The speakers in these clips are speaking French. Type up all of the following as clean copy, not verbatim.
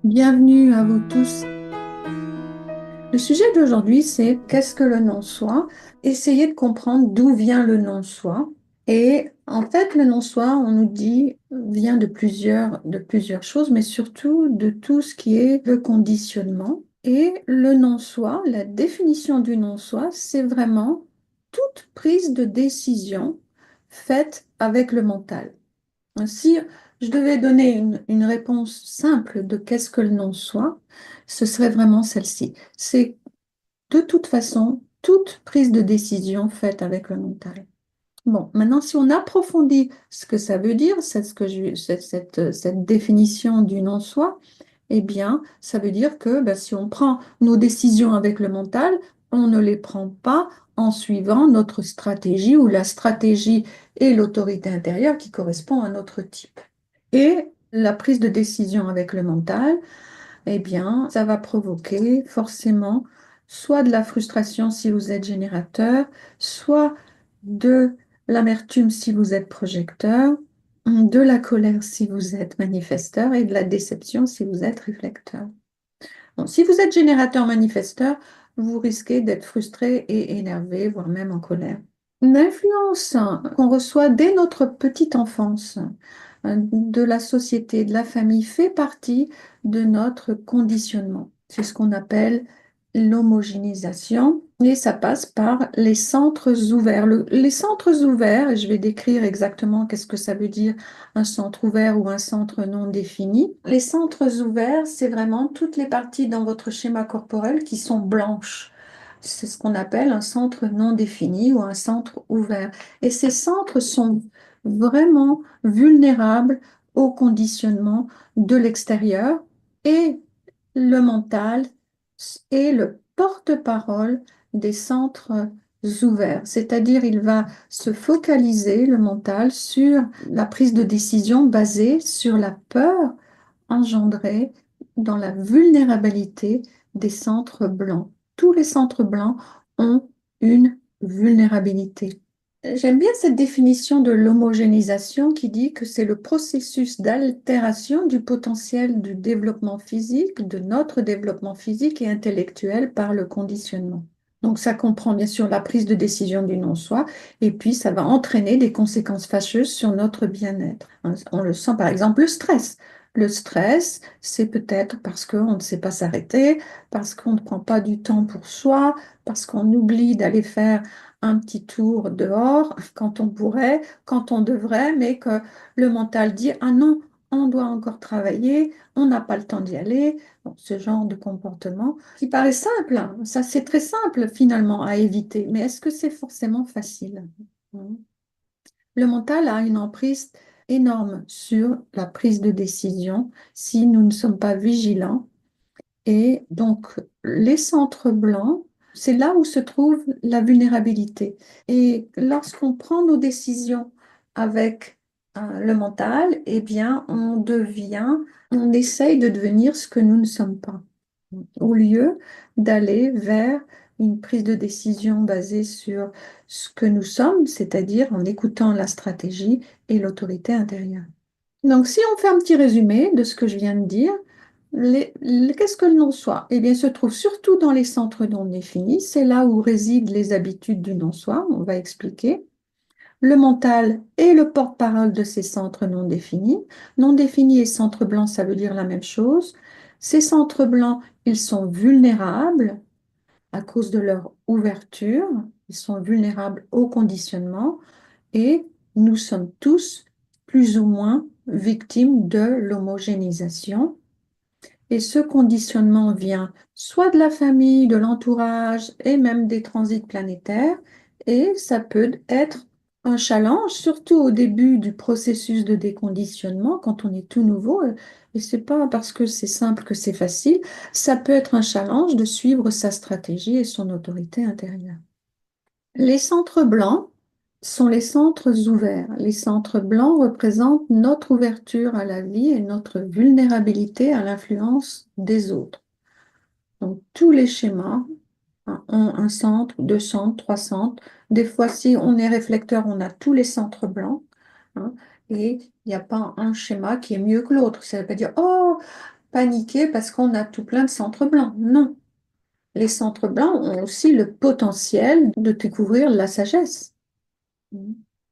Bienvenue à vous tous. Le sujet d'aujourd'hui, c'est qu'est-ce que le non-soi? Essayer de comprendre d'où vient le non-soi. Et en fait, le non-soi, on nous dit, vient de plusieurs choses, mais surtout de tout ce qui est le conditionnement. Et le non-soi, la définition du non-soi, c'est vraiment toute prise de décision faite avec le mental. Si je devais donner une réponse simple de qu'est-ce que le non-soi, ce serait vraiment celle-ci. C'est de toute façon toute prise de décision faite avec le mental. Bon, maintenant, si on approfondit ce que ça veut dire, c'est ce que cette définition du non-soi, eh bien, ça veut dire que ben, si on prend nos décisions avec le mental, on ne les prend pas en suivant notre stratégie ou la stratégie et l'autorité intérieure qui correspond à notre type. Et la prise de décision avec le mental, eh bien, ça va provoquer forcément soit de la frustration si vous êtes générateur, soit de l'amertume si vous êtes projecteur, de la colère si vous êtes manifesteur et de la déception si vous êtes réflecteur. Bon, si vous êtes générateur manifesteur, vous risquez d'être frustré et énervé, voire même en colère. L'influence qu'on reçoit dès notre petite enfance de la société, de la famille, fait partie de notre conditionnement. C'est ce qu'on appelle l'homogénéisation et ça passe par les centres ouverts. Les centres ouverts, et je vais décrire exactement qu'est-ce que ça veut dire un centre ouvert ou un centre non défini. Les centres ouverts, c'est vraiment toutes les parties dans votre schéma corporel qui sont blanches. C'est ce qu'on appelle un centre non défini ou un centre ouvert. Et ces centres sont vraiment vulnérables au conditionnement de l'extérieur et le mental est le porte-parole des centres ouverts. C'est-à-dire, il va se focaliser, le mental, sur la prise de décision basée sur la peur engendrée dans la vulnérabilité des centres blancs. Tous les centres blancs ont une vulnérabilité. J'aime bien cette définition de l'homogénéisation qui dit que c'est le processus d'altération du potentiel du développement physique, de notre développement physique et intellectuel par le conditionnement. Donc ça comprend bien sûr la prise de décision du non-soi et puis ça va entraîner des conséquences fâcheuses sur notre bien-être. On le sent par exemple le stress. Le stress, c'est peut-être parce qu'on ne sait pas s'arrêter, parce qu'on ne prend pas du temps pour soi, parce qu'on oublie d'aller faire un petit tour dehors quand on pourrait, quand on devrait, mais que le mental dit, ah non, on doit encore travailler, on n'a pas le temps d'y aller. Bon, ce genre de comportement qui paraît simple, hein. Ça c'est très simple finalement à éviter, mais est-ce que c'est forcément facile? Le mental a une emprise énorme sur la prise de décision si nous ne sommes pas vigilants. Et donc, les centres blancs, c'est là où se trouve la vulnérabilité. Et lorsqu'on prend nos décisions avec le mental, eh bien, on essaye de devenir ce que nous ne sommes pas, au lieu d'aller vers une prise de décision basée sur ce que nous sommes, c'est-à-dire en écoutant la stratégie et l'autorité intérieure. Donc, si on fait un petit résumé de ce que je viens de dire, qu'est-ce que le non-soi? Eh bien, il se trouve surtout dans les centres non définis. C'est là où résident les habitudes du non-soi. On va expliquer. Le mental est le porte-parole de ces centres non définis. Non définis et centres blancs, ça veut dire la même chose. Ces centres blancs, ils sont vulnérables à cause de leur ouverture. Ils sont vulnérables au conditionnement et nous sommes tous plus ou moins victimes de l'homogénéisation. Et ce conditionnement vient soit de la famille, de l'entourage et même des transits planétaires. Et ça peut être un challenge, surtout au début du processus de déconditionnement, quand on est tout nouveau. Et c'est pas parce que c'est simple que c'est facile. Ça peut être un challenge de suivre sa stratégie et son autorité intérieure. Les centres blancs sont les centres ouverts. Les centres blancs représentent notre ouverture à la vie et notre vulnérabilité à l'influence des autres. Donc, tous les schémas ont un centre, deux centres, trois centres. Des fois, si on est réflecteur, on a tous les centres blancs, hein, et il n'y a pas un schéma qui est mieux que l'autre. Ça ne veut pas dire, oh, paniquer parce qu'on a tout plein de centres blancs. Non. Les centres blancs ont aussi le potentiel de découvrir la sagesse.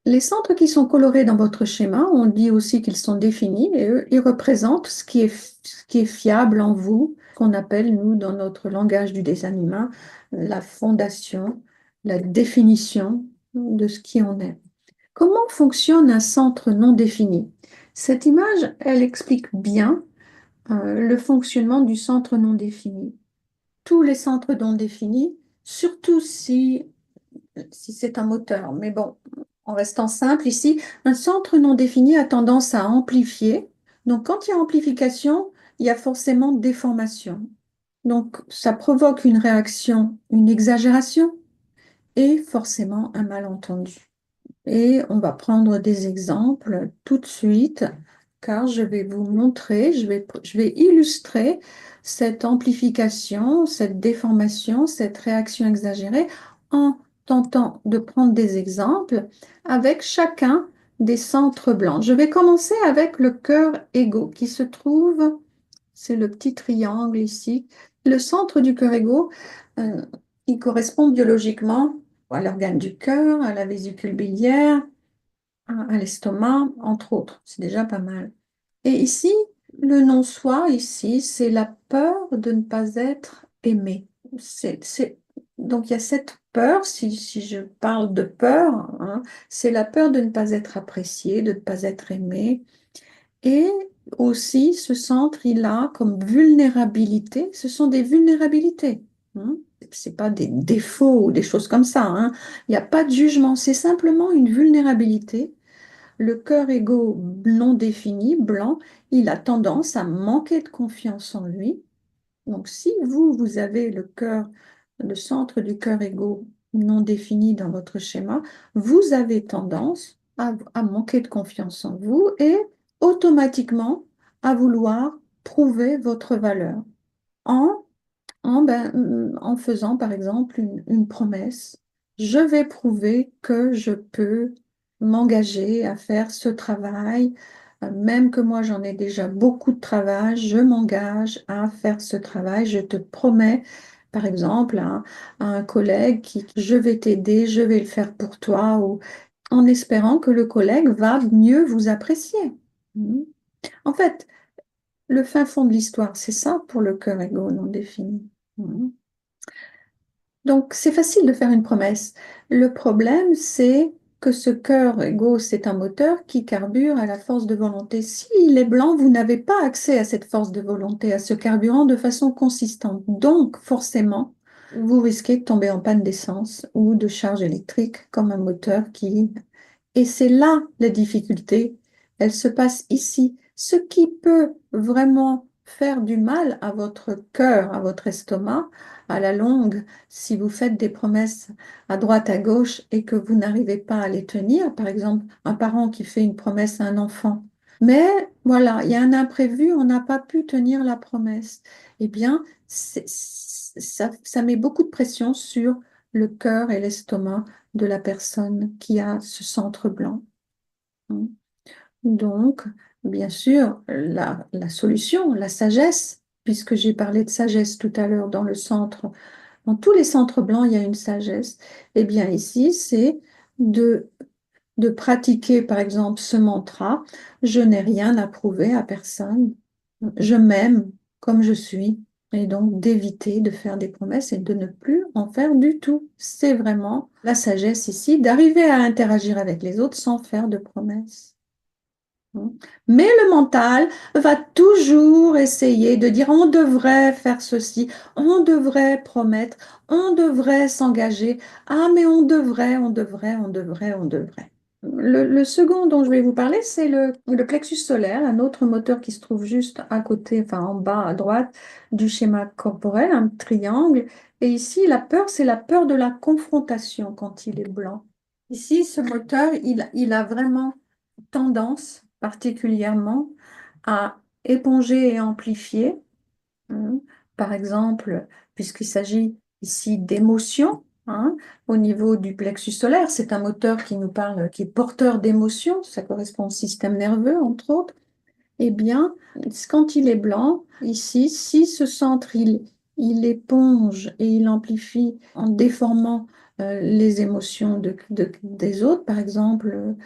Les centres qui sont colorés dans votre schéma, on dit aussi qu'ils sont définis et eux, ils représentent ce qui est fiable en vous, qu'on appelle, nous, dans notre langage du design humain, la fondation, la définition de ce qui on est. Comment fonctionne un centre non défini? Cette image, elle explique bien le fonctionnement du centre non défini. Tous les centres non définis, surtout si c'est un moteur. Mais bon, en restant simple ici, un centre non défini a tendance à amplifier. Donc, quand il y a amplification, il y a forcément déformation. Donc, ça provoque une réaction, une exagération et forcément un malentendu. Et on va prendre des exemples tout de suite, car je vais vous montrer, je vais illustrer cette amplification, cette déformation, cette réaction exagérée en tentant de prendre des exemples avec chacun des centres blancs. Je vais commencer avec le cœur égaux qui se trouve, c'est le petit triangle ici, le centre du cœur égaux, euh, qui correspond biologiquement à l'organe du cœur, à la vésicule biliaire, à l'estomac, entre autres. C'est déjà pas mal. Et ici, le non-soi, ici, c'est la peur de ne pas être aimé. Donc, il y a cette peur, si je parle de peur, hein, c'est la peur de ne pas être apprécié, de ne pas être aimé. Et aussi, ce centre, il a comme vulnérabilité, ce sont des vulnérabilités. Hein. C'est pas des défauts ou des choses comme ça. Hein. Il n'y a pas de jugement, c'est simplement une vulnérabilité. Le cœur égo non défini, blanc, il a tendance à manquer de confiance en lui. Donc, si vous avez le cœur, le centre du cœur égo non défini dans votre schéma, vous avez tendance à manquer de confiance en vous et automatiquement à vouloir prouver votre valeur en en faisant par exemple une promesse. Je vais prouver que je peux m'engager à faire ce travail, même que moi j'en ai déjà beaucoup de travail, je m'engage à faire ce travail. Je te promets, par exemple, à un collègue je vais t'aider, je vais le faire pour toi, ou en espérant que le collègue va mieux vous apprécier. Mhm. En fait, le fin fond de l'histoire, c'est ça pour le cœur égo non défini. Mhm. Donc, c'est facile de faire une promesse. Le problème, c'est que ce cœur égo, c'est un moteur qui carbure à la force de volonté. S'il est blanc, vous n'avez pas accès à cette force de volonté, à ce carburant de façon consistante. Donc, forcément, vous risquez de tomber en panne d'essence ou de charge électrique comme un moteur qui et c'est là la difficulté. Elle se passe ici. Ce qui peut vraiment faire du mal à votre cœur, à votre estomac, à la longue, si vous faites des promesses à droite, à gauche et que vous n'arrivez pas à les tenir, par exemple, un parent qui fait une promesse à un enfant, mais voilà, il y a un imprévu, on n'a pas pu tenir la promesse. Eh bien, ça met beaucoup de pression sur le cœur et l'estomac de la personne qui a ce centre blanc. Hein. Donc, bien sûr, la solution, la sagesse, puisque j'ai parlé de sagesse tout à l'heure dans le centre, dans tous les centres blancs, il y a une sagesse. Eh bien, ici, c'est de, de pratiquer, par exemple, ce mantra, je n'ai rien à prouver à personne, je m'aime comme je suis, et donc d'éviter de faire des promesses et de ne plus en faire du tout. C'est vraiment la sagesse ici, d'arriver à interagir avec les autres sans faire de promesses. Mais le mental va toujours essayer de dire on devrait faire ceci, on devrait promettre, on devrait s'engager. Ah, mais on devrait. Le second dont je vais vous parler, c'est le plexus solaire, un autre moteur qui se trouve juste à côté, enfin en bas à droite du schéma corporel, un triangle. Et ici, la peur, c'est la peur de la confrontation quand il est blanc. Ici, ce moteur, il a vraiment tendance particulièrement à éponger et amplifier. hein. Par exemple, puisqu'il s'agit ici d'émotions, au niveau du plexus solaire, c'est un moteur qui nous parle, qui est porteur d'émotions, ça correspond au système nerveux, entre autres. Eh bien, quand il est blanc, ici, si ce centre, il éponge et il amplifie en déformant les émotions des autres, par exemple,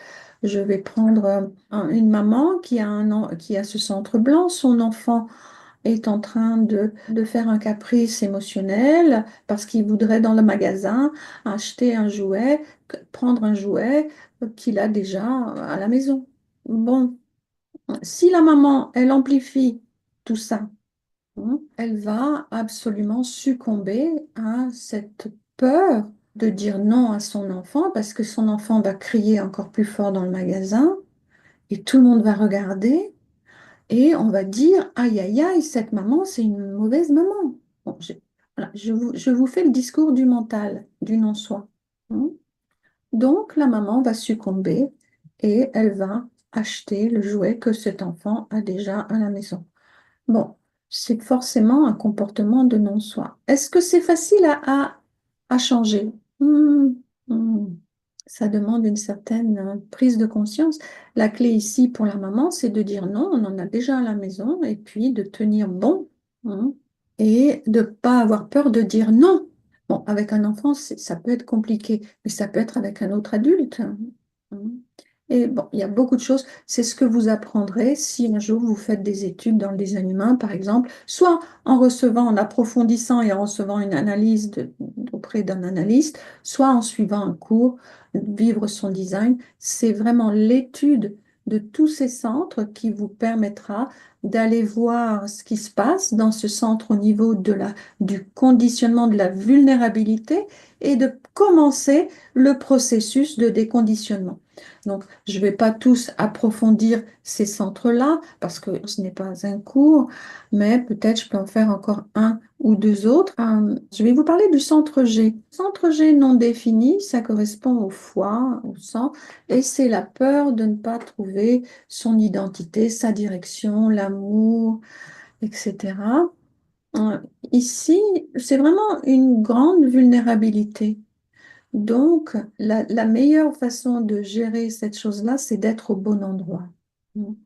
je vais prendre une maman qui a ce centre blanc, son enfant est en train de faire un caprice émotionnel parce qu'il voudrait dans le magasin acheter un jouet, prendre un jouet qu'il a déjà à la maison. Bon, si la maman, elle amplifie tout ça, elle va absolument succomber à cette peur de dire non à son enfant parce que son enfant va crier encore plus fort dans le magasin et tout le monde va regarder et on va dire, aïe, aïe, aïe, cette maman, c'est une mauvaise maman. Bon, voilà, je vous fais le discours du mental, du non-soi. Hein. Donc, la maman va succomber et elle va acheter le jouet que cet enfant a déjà à la maison. Bon, c'est forcément un comportement de non-soi. Est-ce que c'est facile à changer? Hmm. Ça demande une certaine prise de conscience. La clé ici pour la maman, c'est de dire non, on en a déjà à la maison, et puis de tenir bon, hein, et de ne pas avoir peur de dire non. Bon, avec un enfant, ça peut être compliqué, mais ça peut être avec un autre adulte. Hein. Et bon, il y a beaucoup de choses. C'est ce que vous apprendrez si un jour vous faites des études dans le design humain, par exemple, soit en recevant, en approfondissant et en recevant une analyse auprès d'un analyste, soit en suivant un cours, vivre son design. C'est vraiment l'étude de tous ces centres qui vous permettra d'aller voir ce qui se passe dans ce centre au niveau du conditionnement de la vulnérabilité et de commencer le processus de déconditionnement. Donc, je ne vais pas tous approfondir ces centres-là parce que ce n'est pas un cours, mais peut-être je peux en faire encore un ou deux autres. Je vais vous parler du centre G. Centre G non défini, ça correspond au foie, au sang, et c'est la peur de ne pas trouver son identité, sa direction, l'amour, etc. Euh, Ici, c'est vraiment une grande vulnérabilité. Donc, la meilleure façon de gérer cette chose-là, c'est d'être au bon endroit.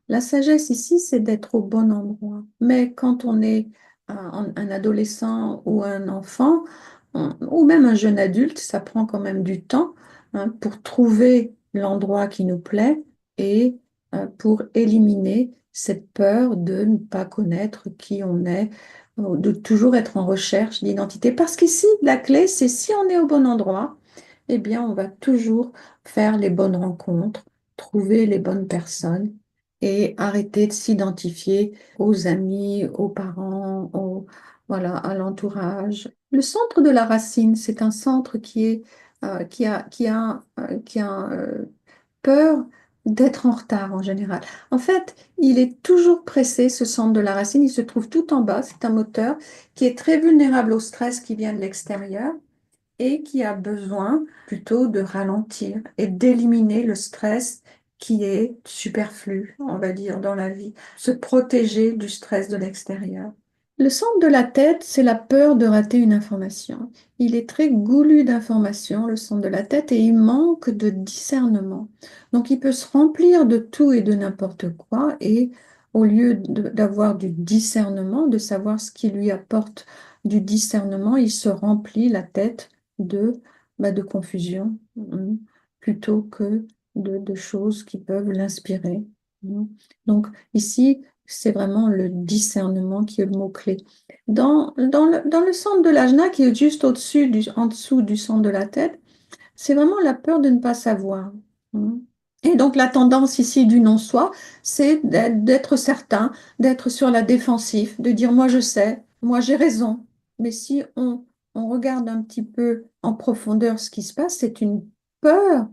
La sagesse ici, c'est d'être au bon endroit. Mais quand on est un adolescent ou un enfant, ou même un jeune adulte, ça prend quand même du temps, pour trouver l'endroit qui nous plaît et pour éliminer cette peur de ne pas connaître qui on est, de toujours être en recherche d'identité. Parce qu'ici, la clé, c'est si on est au bon endroit, eh bien, on va toujours faire les bonnes rencontres, trouver les bonnes personnes et arrêter de s'identifier aux amis, aux parents, voilà, à l'entourage. Le centre de la racine, c'est un centre qui a peur d'être en retard en général. En fait, il est toujours pressé, ce centre de la racine, il se trouve tout en bas, c'est un moteur qui est très vulnérable au stress qui vient de l'extérieur et qui a besoin plutôt de ralentir et d'éliminer le stress qui est superflu, on va dire, dans la vie, se protéger du stress de l'extérieur. Le centre de la tête, c'est la peur de rater une information. Il est très goulu d'informations, le centre de la tête, et il manque de discernement. Donc, il peut se remplir de tout et de n'importe quoi, et au lieu d'avoir du discernement, de savoir ce qui lui apporte du discernement, il se remplit la tête de, de confusion, plutôt que de choses qui peuvent l'inspirer. Donc, ici, c'est vraiment le discernement qui est le mot-clé. Dans le centre de l'ajna, qui est juste au-dessus, en dessous du centre de la tête, c'est vraiment la peur de ne pas savoir. Hein. Et donc la tendance ici du non-soi, c'est d'être certain, d'être sur la défensive, de dire moi je sais, moi j'ai raison. Mais si on regarde un petit peu en profondeur ce qui se passe, c'est une peur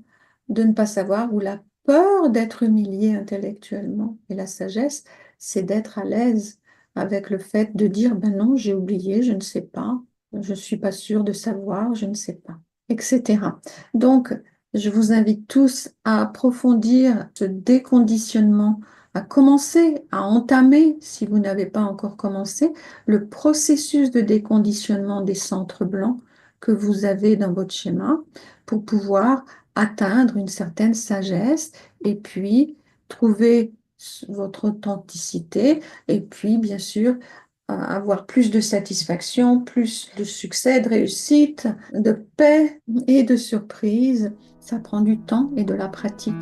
de ne pas savoir ou la peur d'être humilié intellectuellement. Et la sagesse, c'est d'être à l'aise avec le fait de dire ben non, j'ai oublié, je ne sais pas, je ne suis pas sûre de savoir, je ne sais pas, etc. Donc, je vous invite tous à approfondir ce déconditionnement, à commencer, à entamer, si vous n'avez pas encore commencé, le processus de déconditionnement des centres blancs que vous avez dans votre schéma pour pouvoir atteindre une certaine sagesse et puis trouver votre authenticité et puis, bien sûr, avoir plus de satisfaction, plus de succès, de réussite, de paix et de surprise. Ça prend du temps et de la pratique.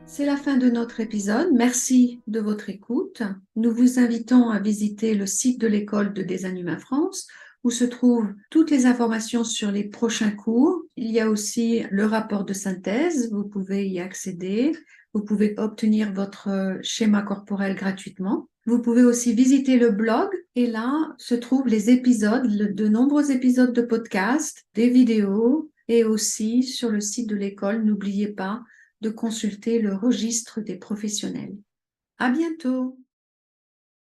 C'est la fin de notre épisode. Merci de votre écoute. Nous vous invitons à visiter le site de l'École de Design Humain France où se trouvent toutes les informations sur les prochains cours. Il y a aussi le rapport de synthèse. Vous pouvez y accéder. Vous pouvez obtenir votre schéma corporel gratuitement. Vous pouvez aussi visiter le blog et là se trouvent les épisodes, de nombreux épisodes de podcast, des vidéos et aussi sur le site de l'école. N'oubliez pas de consulter le registre des professionnels. À bientôt!